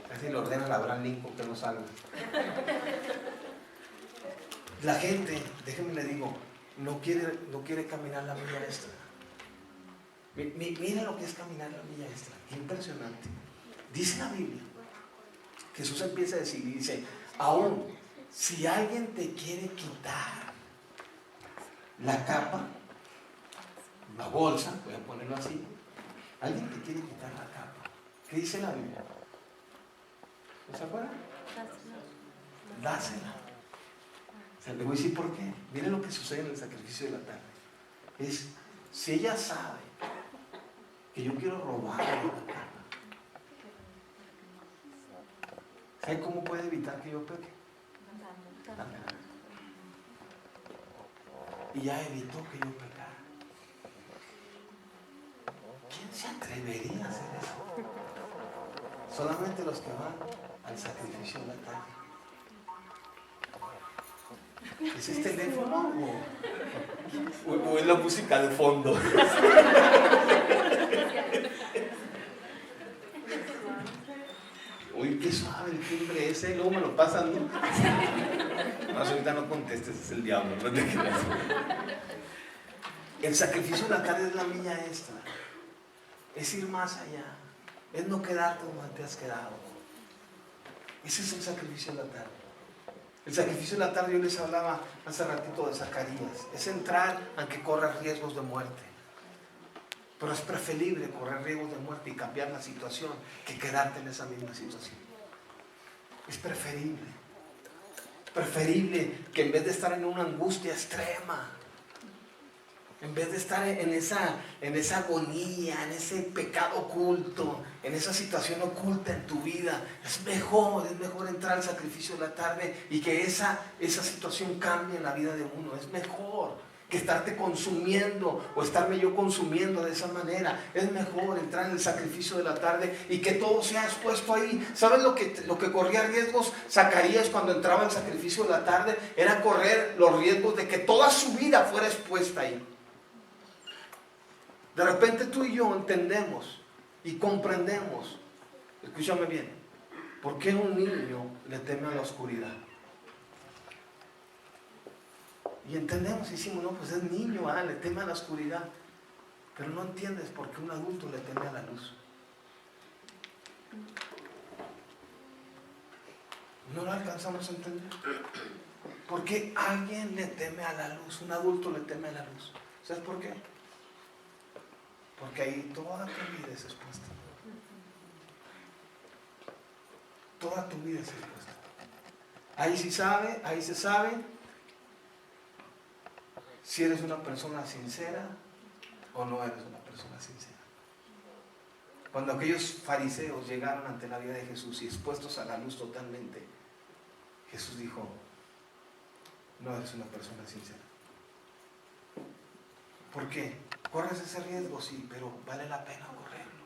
Casi le ordena a Abraham Lincoln que no salga. La gente, déjenme le digo, no quiere caminar la milla extra. Mira lo que es caminar la milla extra. Qué impresionante. Dice la Biblia, Jesús empieza a decir, y dice, aún si alguien te quiere quitar la capa, la bolsa, voy a ponerlo así, alguien te quiere quitar la capa, ¿qué dice la Biblia? ¿No se acuerdan? Dásela. O sea, le voy a decir por qué. Miren lo que sucede en el sacrificio de la tarde. Es, si ella sabe que yo quiero robarle la capa, ¿sabe cómo puede evitar que yo peque? Y ya evitó que yo pecara. ¿Quién se atrevería a hacer eso? Solamente los que van al sacrificio de la tarde. ¿Es este teléfono o es la música de fondo? Uy, qué suave el timbre ese, luego me lo pasan, ¿no? No, ahorita no contestes, es el diablo, no te creas. El sacrificio de la tarde es la milla extra, es ir más allá, es no quedarte donde te has quedado. Ese es el sacrificio de la tarde. El sacrificio de la tarde, yo les hablaba hace ratito de Zacarías, es entrar aunque corras riesgos de muerte. Pero es preferible correr riesgos de muerte y cambiar la situación que quedarte en esa misma situación. Es preferible. Preferible que en vez de estar en una angustia extrema, en vez de estar en esa agonía, en ese pecado oculto, en esa situación oculta en tu vida, es mejor entrar al sacrificio de la tarde y que esa situación cambie en la vida de uno. Es mejor que estarte consumiendo o estarme yo consumiendo de esa manera. Es mejor entrar en el sacrificio de la tarde y que todo sea expuesto ahí. ¿Sabes lo que corría riesgos Zacarías cuando entraba al sacrificio de la tarde? Era correr los riesgos de que toda su vida fuera expuesta ahí. De repente tú y yo entendemos y comprendemos, escúchame bien, ¿por qué un niño le teme a la oscuridad? Y entendemos y decimos, no, pues es niño, le teme a la oscuridad. Pero no entiendes por qué un adulto le teme a la luz. No lo alcanzamos a entender. ¿Por qué alguien le teme a la luz? Un adulto le teme a la luz. ¿Sabes por qué? Porque ahí toda tu vida es expuesta. Toda tu vida es expuesta. Ahí se sabe si eres una persona sincera o no eres una persona sincera. Cuando aquellos fariseos llegaron ante la vida de Jesús y expuestos a la luz totalmente, Jesús dijo, no eres una persona sincera. ¿Por qué? Corres ese riesgo, sí, pero vale la pena correrlo.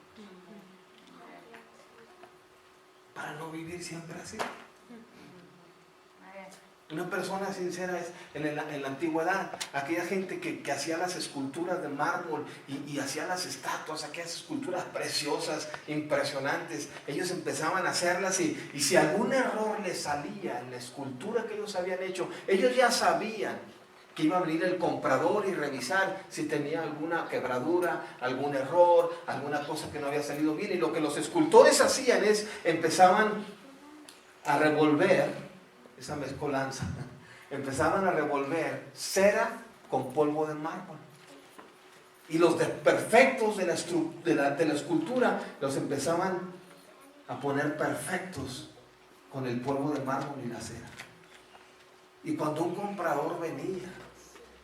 Para no vivir siempre así. Una persona sincera es, en la antigüedad, aquella gente que hacía las esculturas de mármol y hacía las estatuas, aquellas esculturas preciosas, impresionantes, ellos empezaban a hacerlas y si algún error les salía en la escultura que ellos habían hecho, ellos ya sabían que iba a venir el comprador y revisar si tenía alguna quebradura, algún error, alguna cosa que no había salido bien. Y lo que los escultores hacían es, empezaban a revolver esa mezcolanza, empezaban a revolver cera con polvo de mármol. Y los desperfectos de la escultura los empezaban a poner perfectos con el polvo de mármol y la cera. Y cuando un comprador venía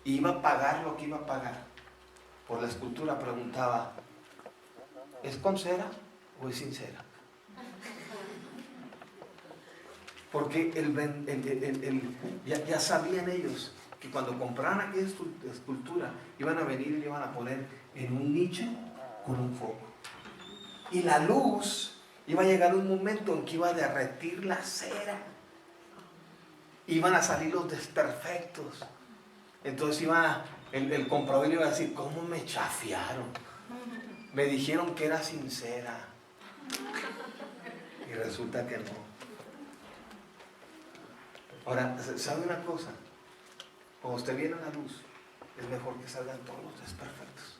y iba a pagar lo que iba a pagar por la escultura, preguntaba, ¿es con cera o es sin cera? Porque ya sabían ellos que cuando compraran aquella escultura iban a venir y le iban a poner en un nicho con un foco. Y la luz iba a llegar un momento en que iba a derretir la cera. Iban a salir los desperfectos. Entonces el comprador iba a decir, ¿cómo me chafiaron? Me dijeron que era sincera. Y resulta que no. Ahora, ¿sabe una cosa? Cuando usted viene a la luz, es mejor que salgan todos los desperfectos.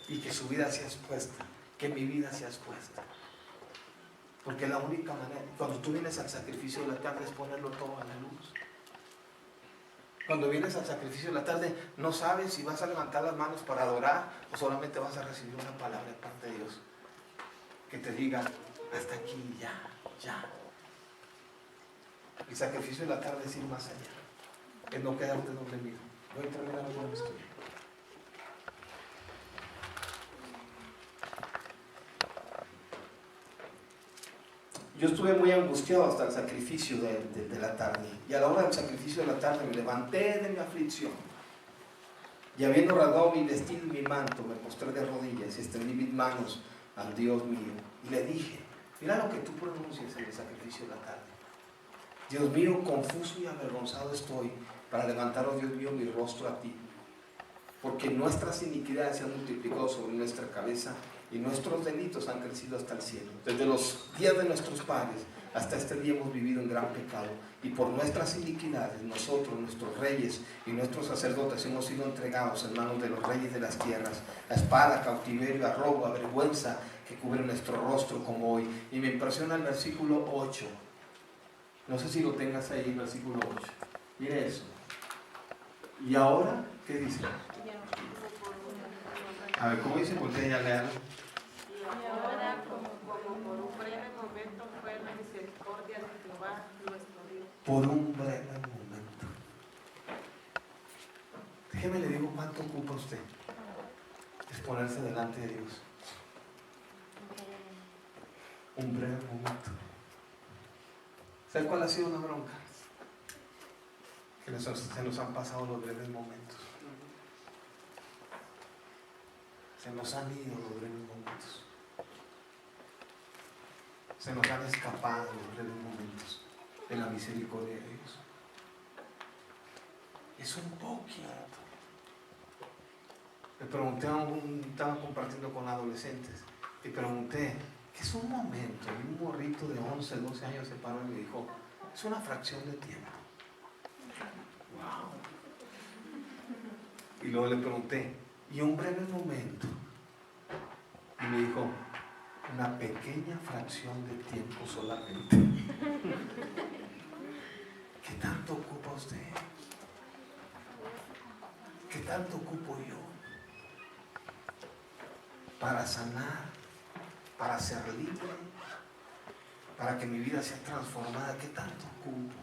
Y que su vida sea expuesta, que mi vida sea expuesta. Porque la única manera, cuando tú vienes al sacrificio de la tarde, es ponerlo todo a la luz. Cuando vienes al sacrificio de la tarde, no sabes si vas a levantar las manos para adorar o solamente vas a recibir una palabra de parte de Dios que te diga, hasta aquí, ya. El sacrificio de la tarde es ir más allá, es no quedarte donde mismo. Voy a terminar con esto. Yo estuve muy angustiado hasta el sacrificio de la tarde. Y a la hora del sacrificio de la tarde me levanté de mi aflicción. Y habiendo rasgado mi vestido y mi manto, me postré de rodillas y extendí mis manos al Dios mío. Y le dije, mira lo que tú pronuncias en el sacrificio de la tarde. Dios mío, confuso y avergonzado estoy para levantar, oh Dios mío, mi rostro a ti. Porque nuestras iniquidades se han multiplicado sobre nuestra cabeza y nuestros delitos han crecido hasta el cielo. Desde los días de nuestros padres hasta este día hemos vivido en gran pecado. Y por nuestras iniquidades, nosotros, nuestros reyes y nuestros sacerdotes hemos sido entregados en manos de los reyes de las tierras, a espada, a cautiverio, a robo, a vergüenza que cubre nuestro rostro como hoy. Y me impresiona el versículo 8. No sé si lo tengas ahí, versículo 8. Mire eso. ¿Y ahora qué dice? A ver, ¿cómo dice? Porque ella lea. Y ahora, como por un breve momento, fue la misericordia de Jehová nuestro Dios. Por un breve momento. Déjeme le digo cuánto ocupa usted. Es ponerse delante de Dios. Un breve momento. ¿Sabe cuál ha sido una bronca? Que se nos han pasado los breves momentos. Se nos han ido los breves momentos. Se nos han escapado los breves momentos de la misericordia de Dios. Es un poquito. Le pregunté estaba compartiendo con adolescentes, y pregunté, ¿qué es un momento? Y un morrito de 11, 12 años se paró y me dijo, es una fracción de tiempo. Wow. Y luego le pregunté, ¿y un breve momento? Y me dijo, una pequeña fracción de tiempo solamente. ¿Qué tanto ocupa usted? ¿Qué tanto ocupo yo? Para sanar, para ser libre, para que mi vida sea transformada. ¿Qué tanto ocupo?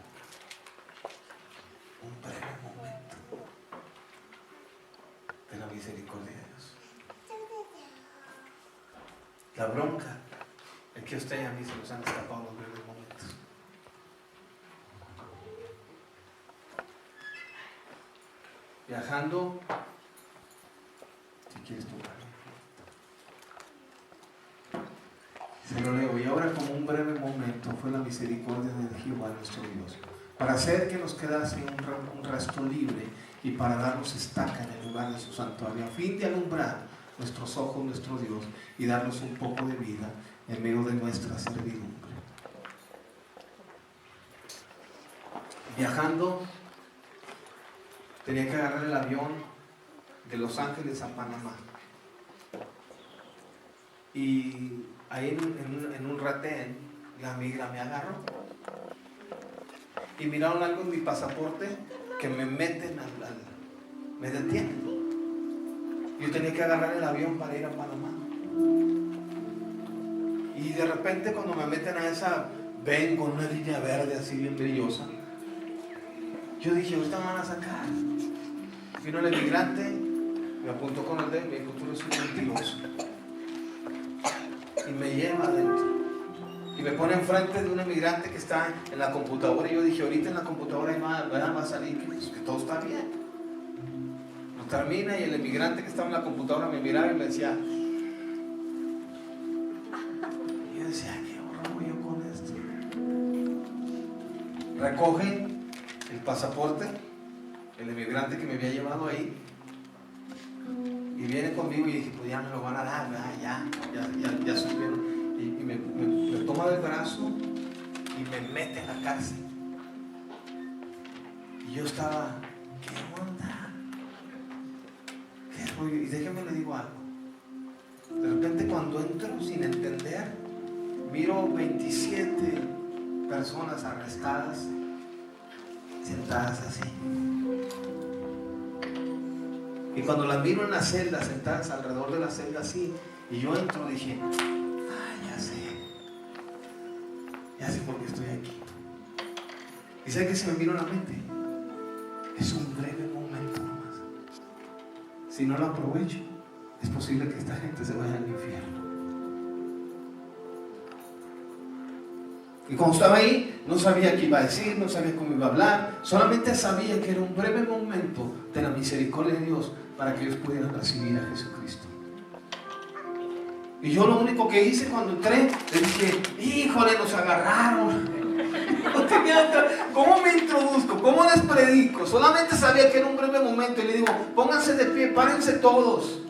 Un breve momento de la misericordia de Dios. La bronca es que a usted y a mí se nos han escapado los breves momentos. Viajando, si quieres tocarlo. Se lo leo. Y ahora, como un breve momento, fue la misericordia de Jehová nuestro Dios, para hacer que nos quedase un resto libre y para darnos estaca en el lugar de su santuario, a fin de alumbrar nuestros ojos, nuestro Dios, y darnos un poco de vida en medio de nuestra servidumbre. Viajando, tenía que agarrar el avión de Los Ángeles a Panamá. Y ahí en un retén, la migra me agarró. Y miraron algo en mi pasaporte que me meten me detienen. Yo tenía que agarrar el avión para ir a Panamá. Y de repente cuando me meten a esa, ven con una línea verde así bien brillosa. Yo dije, ahorita me van a sacar. Vino el emigrante, me apuntó con el dedo y me dijo, tú eres un mentiroso. Y me lleva adentro. Y me pone enfrente de un emigrante que está en la computadora. Y yo dije, ahorita en la computadora va a salir que todo está bien. No termina y el emigrante que estaba en la computadora me miraba y me decía. Y yo decía, ¿qué horror yo con esto? Recoge el pasaporte, el emigrante que me había llevado ahí. Y viene conmigo y dije, pues ya me lo van a dar, ya supieron. Y me toma del brazo y me mete en la cárcel. Y yo estaba, ¿qué onda? ¿Qué rollo? Y déjeme le digo algo. De repente cuando entro sin entender, miro 27 personas arrestadas, sentadas así. Y cuando las miro en la celda, sentadas alrededor de la celda así, y yo entro, dije, ya sé por qué estoy aquí. ¿Y sabe qué se me vino a la mente? Es un breve momento nomás. Si no lo aprovecho, es posible que esta gente se vaya al infierno. Y cuando estaba ahí, no sabía qué iba a decir, no sabía cómo iba a hablar, solamente sabía que era un breve momento de la misericordia de Dios para que ellos pudieran recibir a Jesucristo. Y yo lo único que hice cuando entré, le dije, híjole, nos agarraron. No tenía otra. ¿Cómo me introduzco? ¿Cómo les predico? Solamente sabía que era un breve momento. Y le digo, pónganse de pie, párense todos.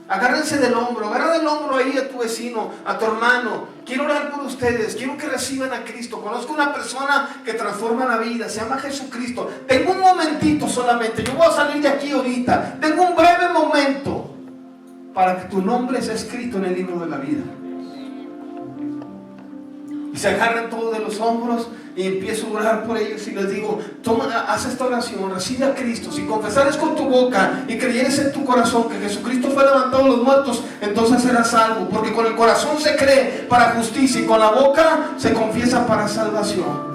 Agárrense del hombro, agarra del hombro ahí a tu vecino, a tu hermano. Quiero orar por ustedes, quiero que reciban a Cristo. Conozco una persona que transforma la vida, se llama Jesucristo. Tengo un momentito solamente, yo voy a salir de aquí ahorita. Tengo un breve momento para que tu nombre sea escrito en el libro de la vida. Y se agarran todos de los hombros y empiezo a orar por ellos y les digo, toma, haz esta oración, recibe a Cristo. Si confesares con tu boca y creyeres en tu corazón que Jesucristo fue levantado de los muertos, entonces serás salvo, porque con el corazón se cree para justicia y con la boca se confiesa para salvación.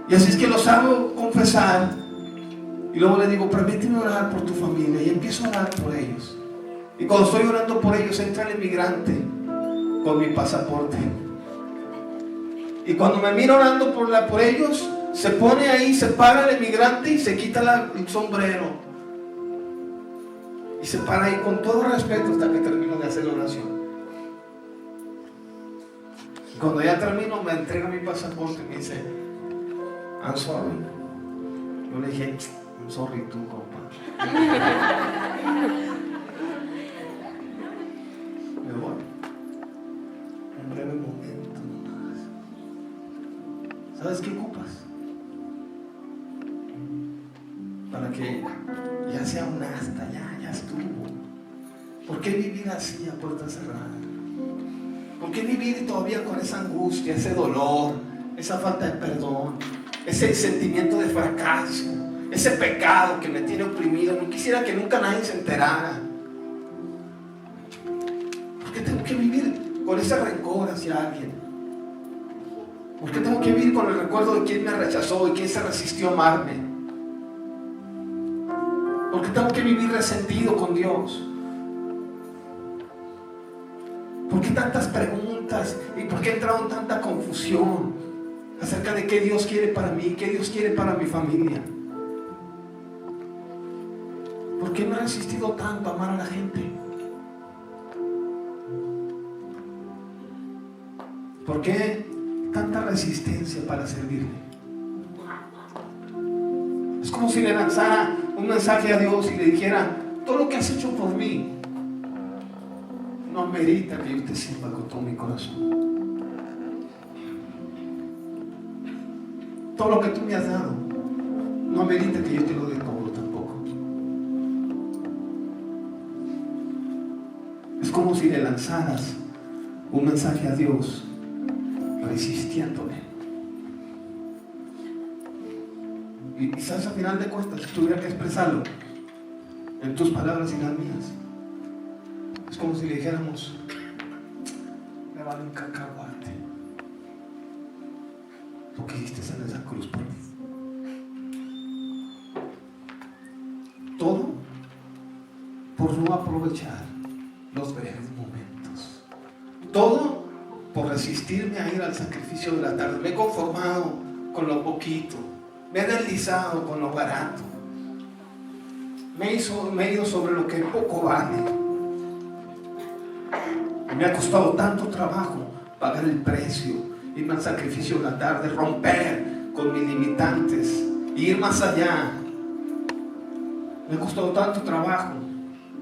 Y así es que los hago confesar y luego les digo, permíteme orar por tu familia, y empiezo a orar por ellos. Y cuando estoy orando por ellos, entra el inmigrante con mi pasaporte. Y cuando me mira orando por ellos, se pone ahí, se para el inmigrante y se quita el sombrero. Y se para ahí con todo respeto hasta que termino de hacer la oración. Y cuando ya termino, me entrega mi pasaporte y me dice, I'm sorry. Yo le dije, I'm sorry tú, compa. Me voy. Un breve momento nomás. ¿Sabes qué ocupas? Para que ya sea un hasta, ya estuvo. ¿Por qué vivir así a puerta cerrada? ¿Por qué vivir todavía con esa angustia, ese dolor, esa falta de perdón, ese sentimiento de fracaso, ese pecado que me tiene oprimido? No quisiera que nunca nadie se enterara. ¿Por qué tengo que vivir con ese rencor hacia alguien? ¿Por qué tengo que vivir con el recuerdo de quién me rechazó y quién se resistió a amarme? ¿Por qué tengo que vivir resentido con Dios? ¿Por qué tantas preguntas y por qué he entrado en tanta confusión acerca de qué Dios quiere para mí, qué Dios quiere para mi familia? ¿Por qué me he resistido tanto a amar a la gente? ¿Por qué tanta resistencia para servirle? Es como si le lanzara un mensaje a Dios y le dijera, todo lo que has hecho por mí no amerita que yo te sirva con todo mi corazón. Todo lo que tú me has dado no amerita que yo te lo dé todo tampoco. Es como si le lanzaras un mensaje a Dios resistiéndole. Y sabes, al final de cuentas, si tuviera que expresarlo en tus palabras y las mías, es como si le dijéramos, me vale un cacahuate lo que hiciste en esa cruz por mí. Todo por no aprovechar los breves momentos. Todo por resistirme a ir al sacrificio de la tarde. Me he conformado con lo poquito. Me he deslizado con lo barato. Me he ido sobre lo que poco vale. Me ha costado tanto trabajo pagar el precio, irme al sacrificio de la tarde, romper con mis limitantes, ir más allá. Me ha costado tanto trabajo,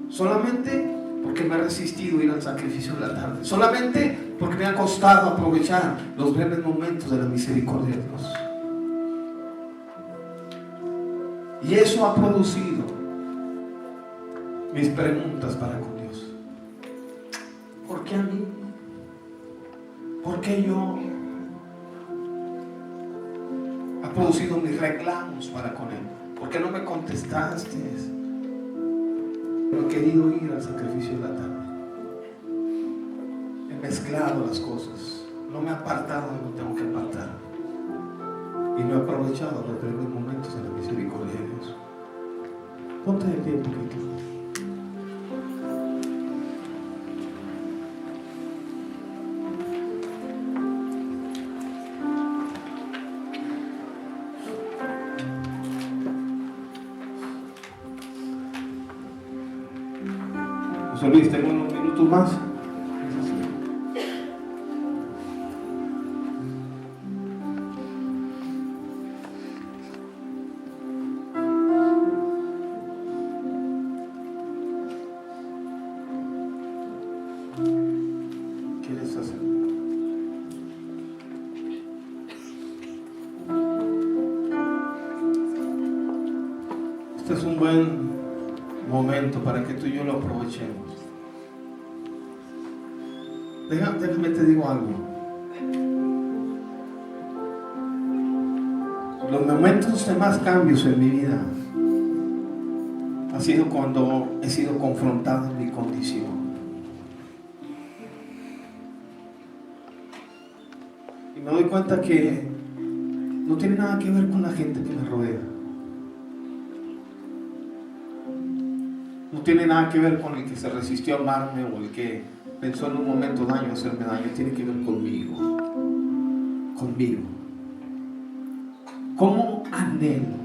solamente porque me ha resistido ir al sacrificio de la tarde, solamente porque me ha costado aprovechar los breves momentos de la misericordia de Dios. Y eso ha producido mis preguntas para con Dios. ¿Por qué a mí? ¿Por qué yo? Ha producido mis reclamos para con Él. ¿Por qué no me contestaste? No he querido ir al sacrificio de la tarde. He mezclado las cosas. No me he apartado de lo que tengo que apartar. Y no he aprovechado los breves momentos de la misericordia de Dios. Ponte de pie un poquito. José Luis, tengo unos minutos más. ¿Quieres hacer? Este es un buen momento para que tú y yo lo aprovechemos. Déjame te digo algo. Los momentos de más cambios en mi vida ha sido cuando he sido confrontado en mi condición. Y me doy cuenta que no tiene nada que ver con la gente que me rodea. No tiene nada que ver con el que se resistió a amarme o el que pensó en un momento daño, hacerme daño. Tiene que ver conmigo. Conmigo. ¿Cómo anhelo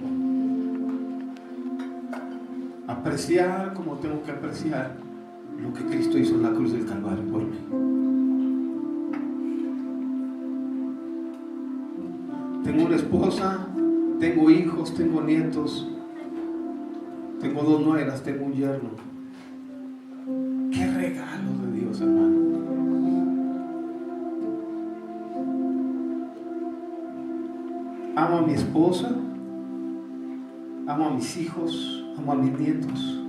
apreciar como tengo que apreciar lo que Cristo hizo en la cruz del Calvario por mí? Tengo una esposa, tengo hijos, tengo nietos, tengo 2 nueras, tengo un yerno. ¡Qué regalo de Dios, hermano! Amo a mi esposa, amo a mis hijos, amo a mis nietos.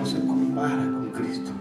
No se compara con Cristo.